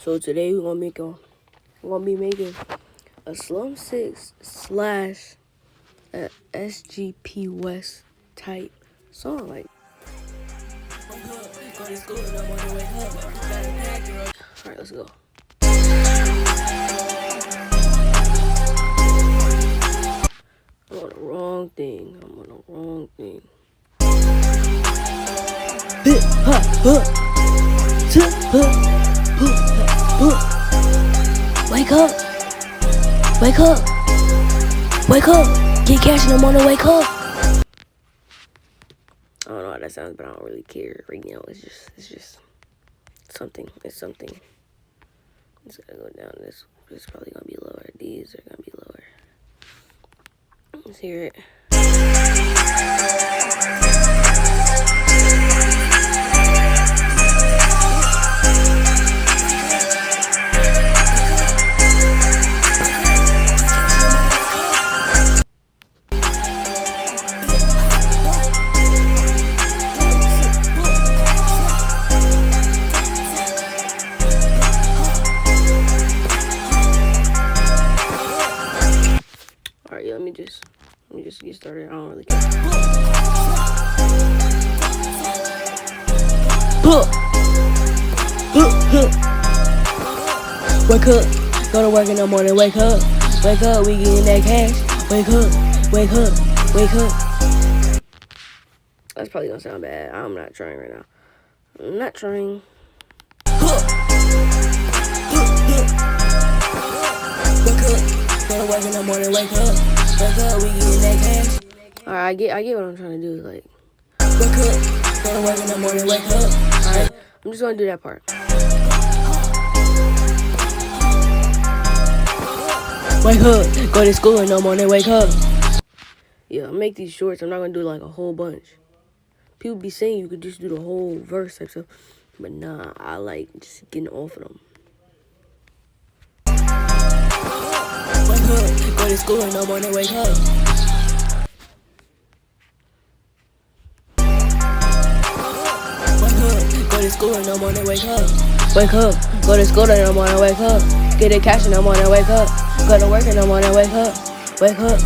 So today we're gonna be making a Slum 6 slash a SGPWES type song. Like, alright, let's go. I'm on the wrong thing. Wake up! Wake up! Wake up! Get cash in the morning, wake up! I don't know how that sounds, but I don't really care right now. It's just something. It's something. It's gonna go down. This is probably gonna be lower. These are gonna be lower. Let's hear it. Alright, let me just get started. I don't really care. Wake up, go to work in the morning, wake up, we getting that cash, wake up. That's probably gonna sound bad. I'm not trying right now. I'm not trying. Go to work in the morning, wake up, we getting that cash. Alright, I get what I'm trying to do. Like, wake up, go to work in the morning, wake up. Alright, I'm just gonna do that part. Wake up, go to school in the morning, wake up. Yeah, I'll make these shorts. I'm not gonna do like a whole bunch. People be saying you could just do the whole verse type stuff, but nah, I like just getting off of them. Go to school in the morning, wake up. Go to school in the morning, wake up. Wake up, go to school in the morning, wake up. Get the cash in the morning, wake up. Go to work in the morning, wake up. Wake up.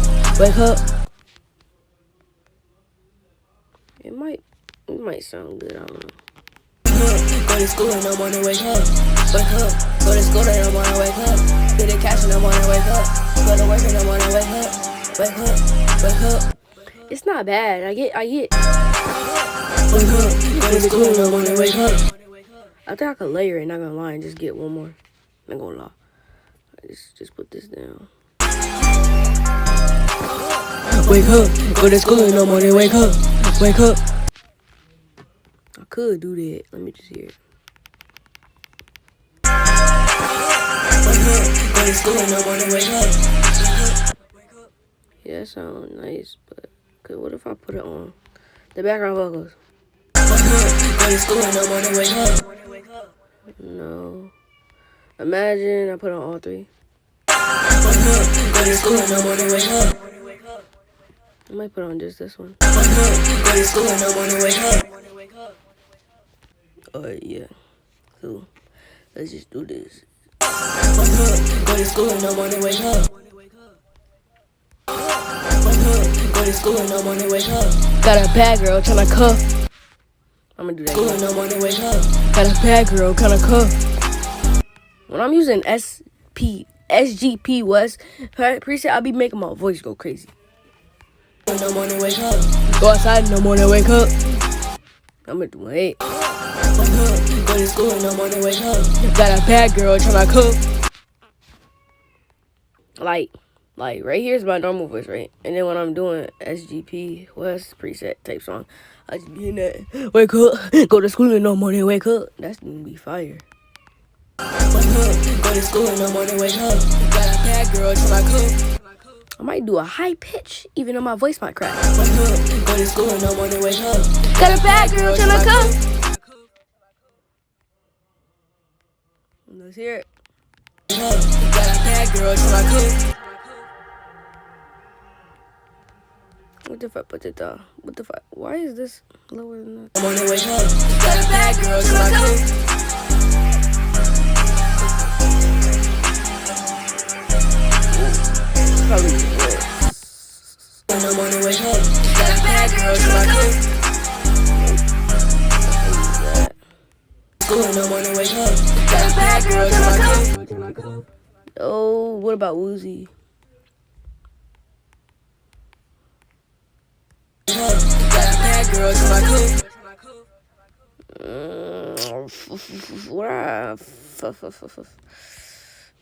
It might sound good, I don't know. Go to school in the morning, wake up. Wake up, go to school in the morning, wake up. Get the cash in the morning, wake up. Go to work in the morning, wake up. Wake up. It's not bad. I get. Wake up, go to school in the morning, wake up. I think I could layer it, not gonna lie, and just get one more. Not gonna lie. Just put this down. Wake up, go to school in the morning, wake up. I could do that. Let me just hear it. Go to school in the morning, wake up. Yeah, that sounds nice, but what if I put it on the background vocals? Go to school in the morning, wake up. No. Imagine I put on all three. Go to school in the morning, wake up. I might put on just this one. Go to school in the morning, wake up. Alright, yeah. Cool. Let's just do this. Go to school in the morning, wake up. Go to school in the morning, wake up. Got a bad girl tryna cuff. I'm gonna do that. School in the morning, wake up. Got a bad girl tryna cuff. When I'm using SGPWES preset, I'll be making my voice go crazy. In the morning, wake up. Go outside in the morning, wake up. I'm gonna do it. Go to school in the morning, wake up. Got a bad girl tryna cook. Like right here's my normal voice, right? And then when I'm doing SGPWES preset type song, I just be in that. Wake up. Go to school in the morning, wake up. That's gonna be fire. Go to school in the morning, wake up. Got a bad girl tryna cook. I might do a high pitch, even though my voice might crack. Go to school in the morning, wake up. Got a bad girl tryna cook. Let's hear it. Got a bad girl tryna cook. What if I put it down? What the fuck? Why is this lower than that? Morning, wake up. Got a bad girl tryna cook. girls in my coop. School in the morning, wake up. Got bad girls in my coop. Oh, what about Woozy? Got bad girls in my coop.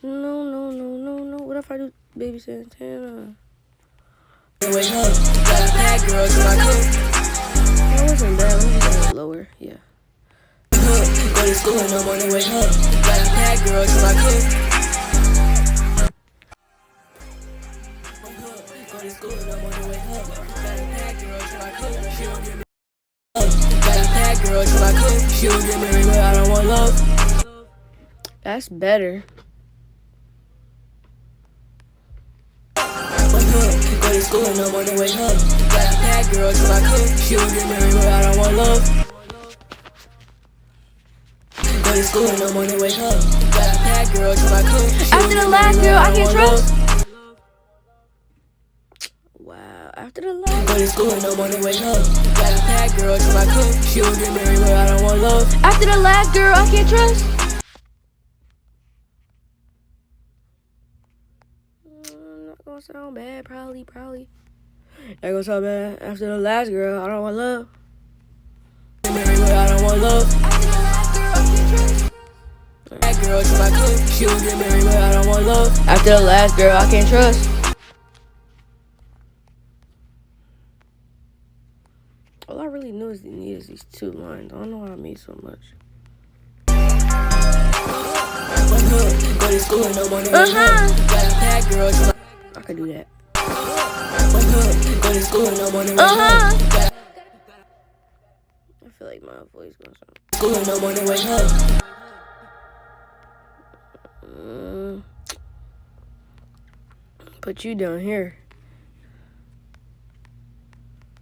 No. What if I do Baby Santana? Wake up. Got bad girls in my coop. That wasn't bad. Let me get it lower. Yeah. Go to school in the morning, wake up. Got bad girls in my coop. Go to school in the morning, wake up. Got bad girls in my coop. She don't give me love. Got bad girls in my coop. She don't give me but I don't want love. That's better. Go to school in the morning, wake up. Got bad girls in my coop. She don't get married, but I don't want love. Go to school in the morning, wake up. Got bad girls in my coop. After the last girl, I can't trust. Wow, after the last. Go to school in the morning, wake up. Got bad girls in my coop. She don't get married, but I don't want love. After the last girl, I can't trust. Not gonna sound bad, probably. That gonna sound bad. After the last girl, I don't want love. Married, but I don't want love. After the last girl, I can't trust. She don't get married, but I don't want love. After the last girl, I can't trust. All I really knew is these two lines. I don't know why I made so much. Go to school in the morning. I could do that. Go to school in the morning. I feel like my voice gonna sound. School in the morning, wake up. Put you down here.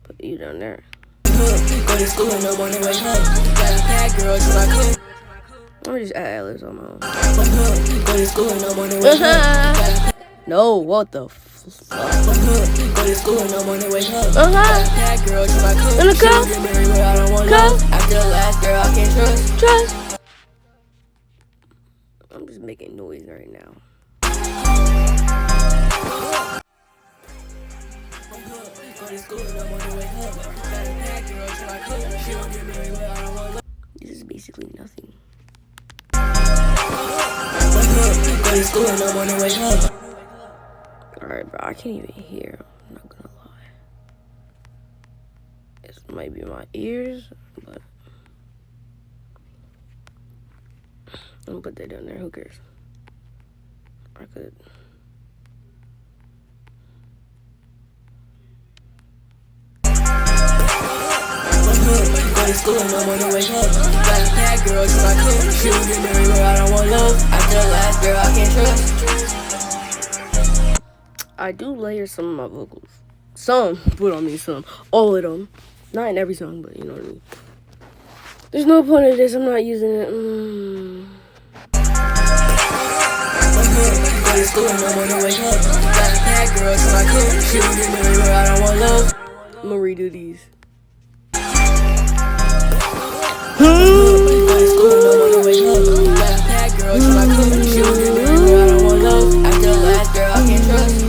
Put you down there. Go to school in the morning, wake up. Got bad girls in my coop. Let me just add Alice on my own. Go to school in the morning, wake up. No, what the fuck? Go to school in the morning, wake up. Bad girls in my coop. In the cup. Get married, but I don't want love. After the last girl, I can't trust. I'm just making noise right now. Go to school in the morning, wake up. Bad girls in my coop. She don't get married, but I don't want love. This is basically nothing. Go to school in the morning, wake up. Alright, bro, I can't even hear. I'm not gonna lie. This might be my ears, but I'm gonna put that down there. Who cares? I could. Go to school in the morning, wake up. Got bad girls in my coop. She don't get married, but I don't want love. After the last girl, I can't trust. I do layer some of my vocals. Some, all of them. Not in every song, but you know what I mean. There's no point in this, I'm not using it. Go to school in the morning, wake up. Got bad girls in my coop. She don't get married, but I don't want love. I'm gonna redo these. Go to school in the morning, wake up. Got bad girls in my coop. She don't get married, but I don't want love. After the last girl, I can't trust.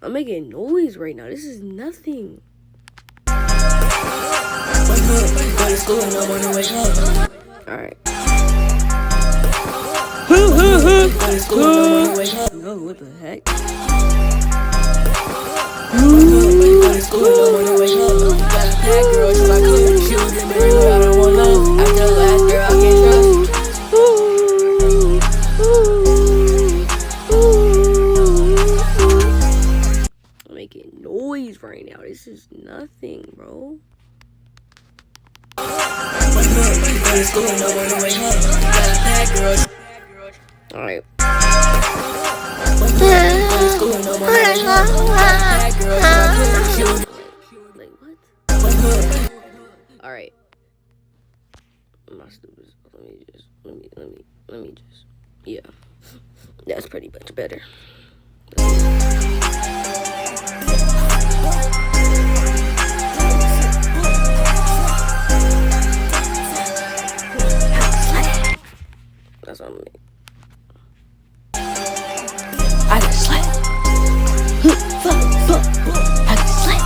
I'm making noise right now. This is nothing. Go to school in the morning, wake up. Alright. Go to school in the morning, wake up. No, what the heck? Go to school in the morning, wake up. Got bad girls in my coop. She don't get married, but I don't want love. After the last girl, I can't trust. I'm making noise right now. This is nothing, bro. Go to school in the morning, wake up. Got bad girls. Alright. Like what? Alright. I'm not stupid. Let me just. Yeah. That's pretty much better. something. I can slap. I can slap.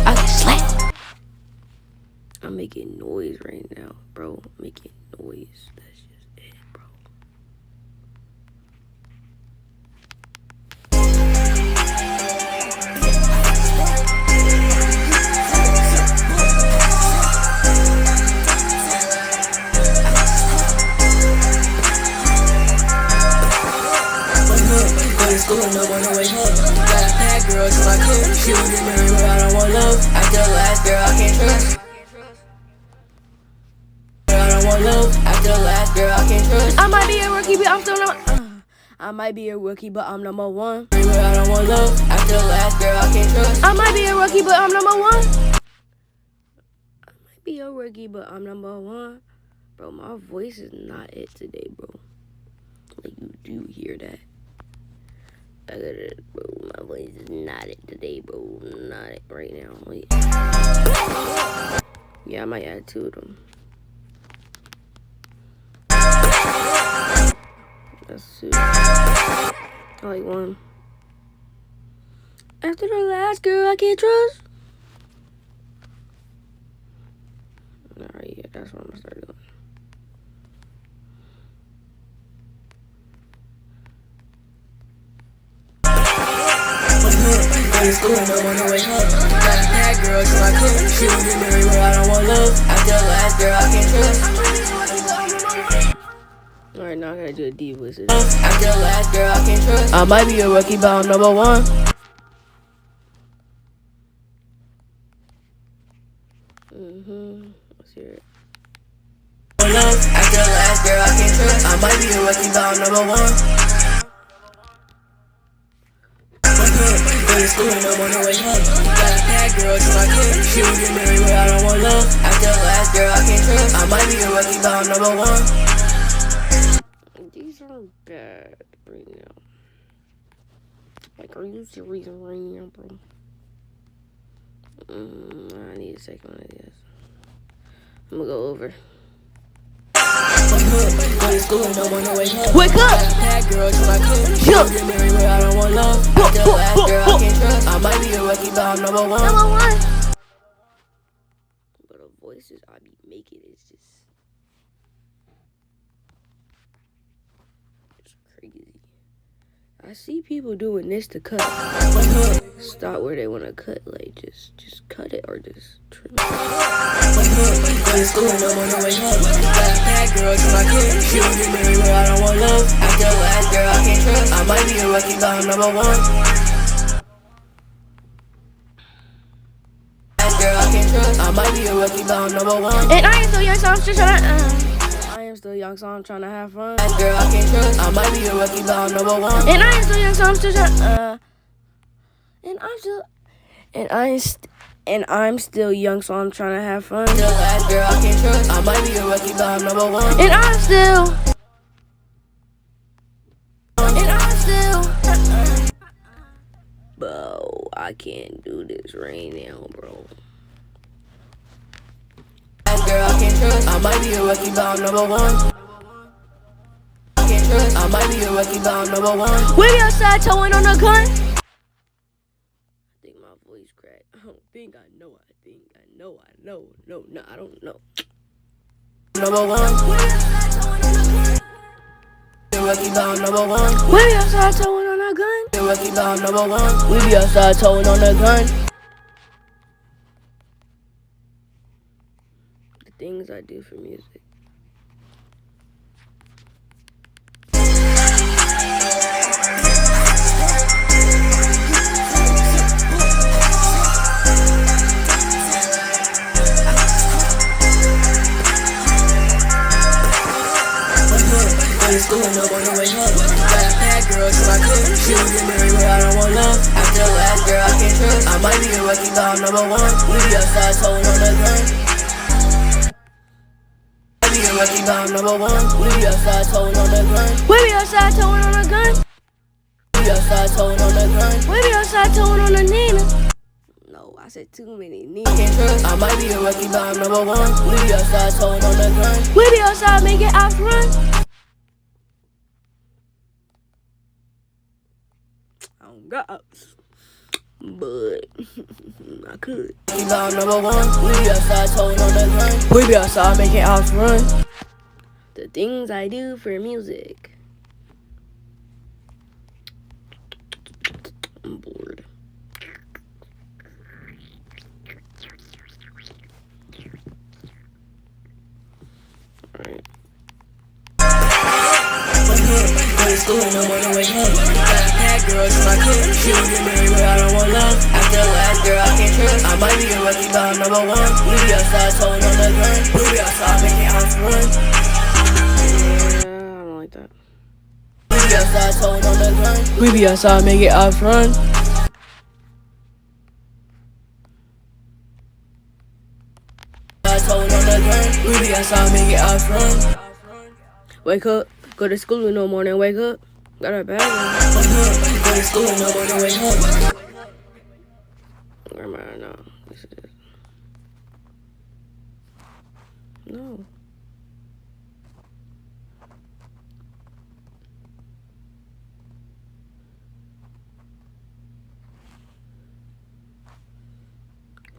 I can slap. I'm making noise right now, bro. I'm making noise. That's just it, bro. School, no one to wake up. Got a bad girl to my cook. She was get married, but I don't want love. After the last girl, I can't trust. I don't want love. After the last girl, I can't trust. I might be a rookie, but I'm still number. I might be a rookie, but I'm number one. But I don't want love. After the last girl, I can't trust. I might be a rookie, but I'm number one. I might be a rookie, but I'm number one. Bro, my voice is not it today, bro. Like, you do hear that? Bro, my voice is not it today, bro. Not it right now. Wait. Yeah, I might add two of them. That's two. I like one. After the last girl, I can't trust. Alright, yeah, that's what I'm gonna start doing. School, no one to wake up. Got a bad girl to my cook. She was get married, but I don't want love. After the last girl, I can't trust. Alright, now I gotta do a D voice. After the last girl, I can't trust. I might be a rookie, but I'm number one. Let's hear it. After the last girl, I can't trust. I might be a rookie, but I'm number one. School, no one to wake up. Got a bad girl to my cook. She was get married, but I don't want love. After the last girl, I can't trust. I might be a rookie, but I'm number one. These are bad right now. Like, are you serious right now, bro? I need a second one of this. I'm gonna go over. School, no one to wake up. Wake up! Bad girl to my cook. She was get married, but I don't want love. After the last girl, I can't trust. I might be a rookie, but I'm number one. Number one. But the voices I be making is just crazy. I see people doing this to cut. Stop where they want to cut. Like, just cut it or just trim it. School, no one to wake up. Got a bad girl to my cook. She was get married, but I don't want love. After the last girl, I can't trust. I might be a rookie, but I'm number one. I might be a rookie, but I'm number one. And I am still young, so I'm still trying to. I am still young, so I'm trying to have fun. Girl, I can't trust. I might be a rookie, but I'm number one. And I am still young, so I'm still trying to. And I'm still young, so I'm trying to have fun. Girl, I can't trust. I might be a rookie, but I'm number one. And I'm still. Bro, I can't do this right now, bro. Girl, I can't trust. I might be a rookie, but I'm number one. I can't trust. I might be a rookie, but I'm number one. We be outside towing on a gun. I think my voice cracked. I don't think I know. No, I don't know. Number one. We be outside towing on a gun. Rookie, but I'm number one. We be outside towing on a gun. Rookie, but I'm number one. We be outside towing on a gun. The things I do for music. School, no one to wake up. Got a bad girl to my cook. She was get married, but I don't want love. After the last girl, I can't trust. I might be a rookie, but I'm number one. We be outside towing on the gun. I be a rookie, but I'm number one. We be outside towing on the gun. We be outside towing on the gun. We be outside towing on the gun. We be outside towing on the Nina. No, I said too many niggas. I can't trust. I might be a rookie, but I'm number one. We be outside, towing on the grind. We be outside, making ops run. I don't got ops, but I could. We be number one. We be outside, towing on the grind. We be outside, making ops run. The things I do for music. I'm bored. Alright. Go to school and no more than wake up. Bad girls in my cook. She don't get married, but I don't want love. After the last girl, I can't trust. I might be a rookie, but I'm number one. We be outside, towing on the grind. We be outside, making ops run. Yeah, I don't like that. We be outside, towing on the grind. We be outside, making ops run. We be outside, make it off run. Wake up, go to school in the morning, wake up. Got our bag on. Go to school in the morning, wake up. Where am I now? This is it. No.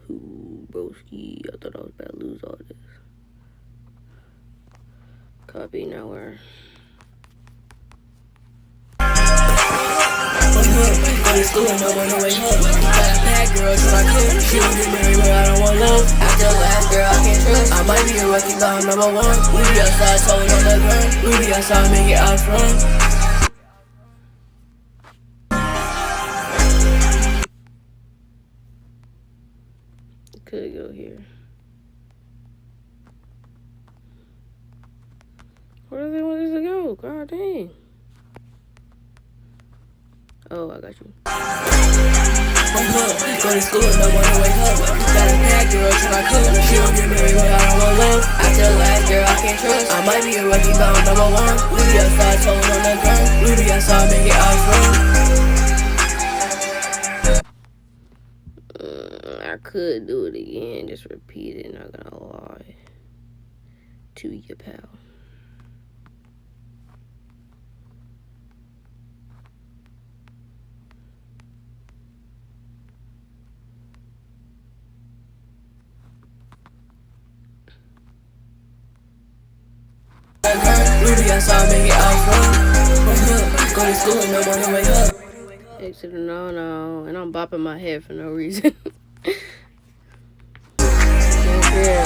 Ooh, broski, I thought I was about to lose all this. Copy, now where? Go to school and no one to wake up. Bad girls in my cook. She don't get married, but I don't want love. After the last girl, I can't trust. I might be a rookie, but I'm number one. We be outside, towing on the grind. We be outside, make it off run. Could go here. Where do they want this to go? God dang. Oh, I got you. Go to school and no one to wake up. Got a bad girl to my cook. She don't get married, but I don't want love. After the last girl, I can't trust. I might be a rookie, but I'm number one. We be outside, towing on the grind. We be outside, make it off run. I could do it again, just repeat it, not gonna lie to you, pal. We be outside, make it off run. Go to school and no one to wake up. Exit no, and I'm bopping my head for no reason. Yeah.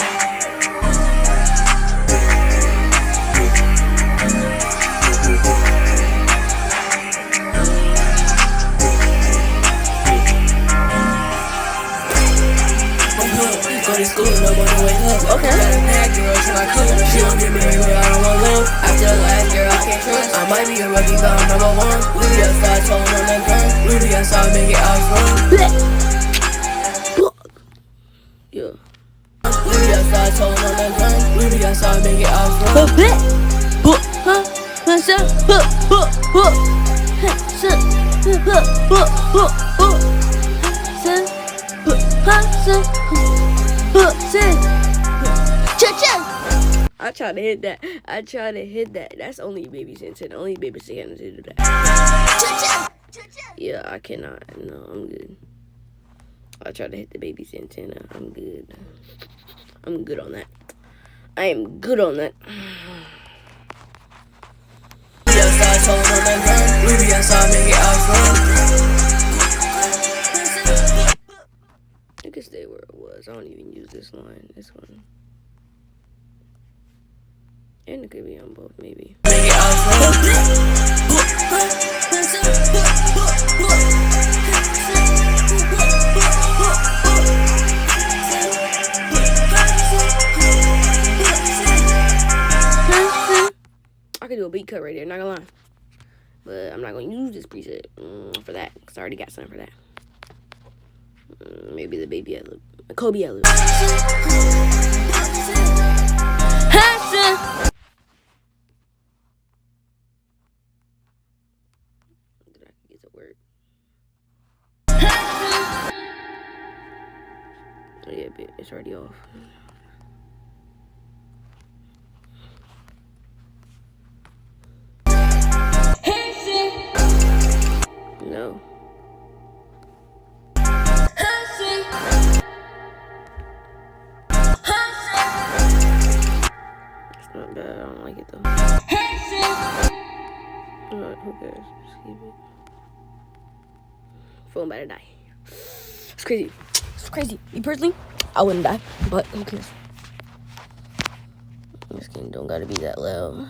Go to school, no one to wake up. Okay. Bad girl to my cook. She don't get married, but I don't want love. After the last girl, I can't trust. I might be a rookie, but I'm number one. We be outside, towing on the grind. We be outside, make it off run. Yeah. We be outside, towing on the grind. We be outside, make it off run. I try to hit that. That's only baby's intent. Only baby's intent to do that. Yeah, I cannot. No, I'm good. I try to hit the baby's antenna. I'm good. I'm good on that. I am good on that. We outside, towing on that grind. We be outside, make it off run. I can stay where it was. I don't even use this line. This one. And it could be on both, maybe. Make it off run. I could do a beat cut right there, not gonna lie. But I'm not gonna use this preset for that, because I already got something for that. Maybe the baby ad lib. Kobe ad lib. Did I get to work? It's already off. No. It's not bad. I don't like it though. Alright, who cares? Just keep it. Phone about to die. It's crazy. It's crazy. Me personally, I wouldn't die, but who cares? This game don't gotta be that loud.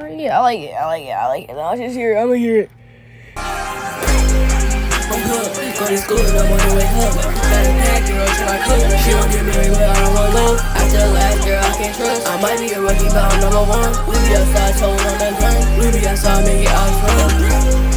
Yeah, I like it. Now just hear it. I'm gonna hear it. Go to school and I'm on the way home. Got a pack, girl, till I cook. She don't get married, but I don't want no. After last girl, I can't trust. I might be a rookie, but I'm number one. We be outside, told on that grind. We be outside, make it out front.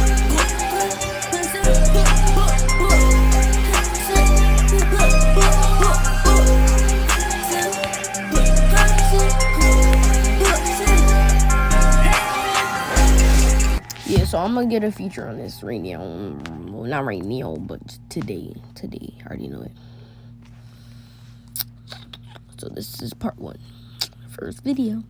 Yeah, so I'm gonna get a feature on this right now. Well, not right now, but today. I already know it. So this is part 1. First video.